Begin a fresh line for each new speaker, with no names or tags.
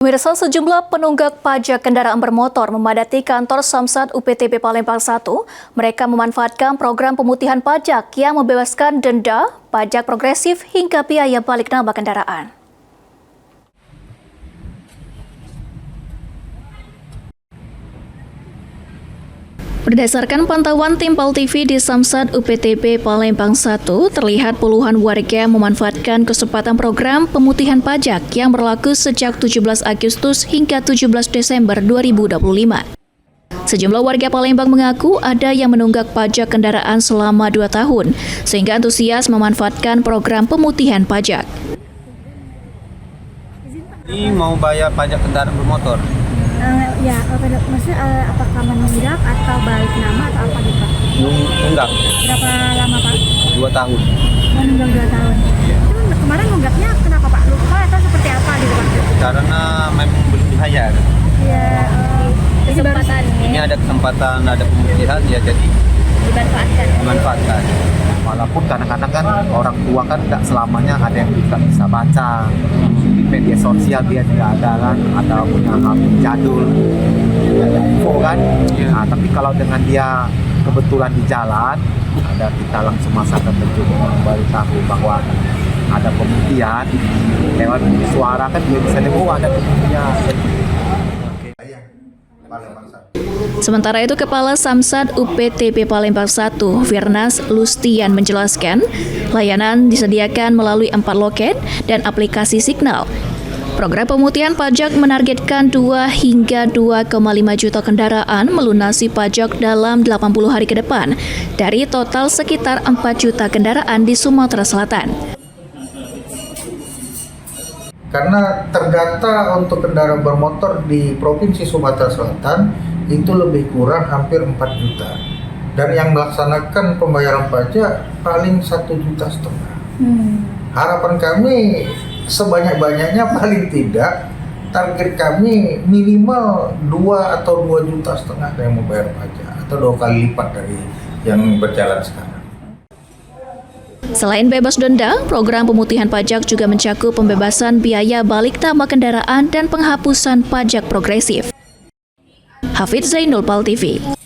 Pemirsa, sejumlah penunggak pajak kendaraan bermotor memadati kantor Samsat UPTP Palembang 1. Mereka memanfaatkan program pemutihan pajak yang membebaskan denda, pajak progresif hingga biaya balik nama kendaraan. Berdasarkan pantauan tim PAL TV di Samsat UPTP Palembang 1, terlihat puluhan warga memanfaatkan kesempatan program pemutihan pajak yang berlaku sejak 17 Agustus hingga 17 Desember 2025. Sejumlah warga Palembang mengaku ada yang menunggak pajak kendaraan selama 2 tahun, sehingga antusias memanfaatkan program pemutihan pajak.
Ini mau bayar pajak kendaraan bermotor.
Maksudnya apakah menunggak atau balik nama atau apa gitu Pak?
Nunggak.
Berapa lama Pak?
2 tahun.
Menunggak 2 tahun. Itu kemarin nunggaknya kenapa Pak? Lupa atau seperti apa gitu Pak?
Karena memang belum dibayar.
Ya, kesempatan
Ini ada kesempatan, ada pemutihan ya, jadi dimanfaatkan.
Walaupun kadang-kadang kan orang tua kan nggak selamanya ada yang bisa baca di media sosial, dia juga ada kan, ada punya HP jadul, ada info kan. Nah, tapi kalau dengan dia kebetulan di jalan, ada kita langsung masyarakat mencoba memberitahu bahwa ada pemutihan lewat suara kan dia bisa dengar ada pemutihan.
Sementara itu, Kepala Samsat UPTP Palembang 1, Firnas Lustian menjelaskan, layanan disediakan melalui 4 loket dan aplikasi Signal. Program pemutihan pajak menargetkan 2 hingga 2,5 juta kendaraan melunasi pajak dalam 80 hari ke depan, dari total sekitar 4 juta kendaraan di Sumatera Selatan.
Karena terdata untuk kendaraan bermotor di Provinsi Sumatera Selatan itu lebih kurang hampir 4 juta. Dan yang melaksanakan pembayaran pajak paling 1,5 juta. Harapan kami sebanyak-banyaknya, paling tidak target kami minimal 2 atau 2,5 juta yang membayar pajak, atau 2 kali lipat dari yang berjalan sekarang.
Selain bebas denda, program pemutihan pajak juga mencakup pembebasan biaya balik nama kendaraan dan penghapusan pajak progresif. Hafidz Zainul, PAL TV.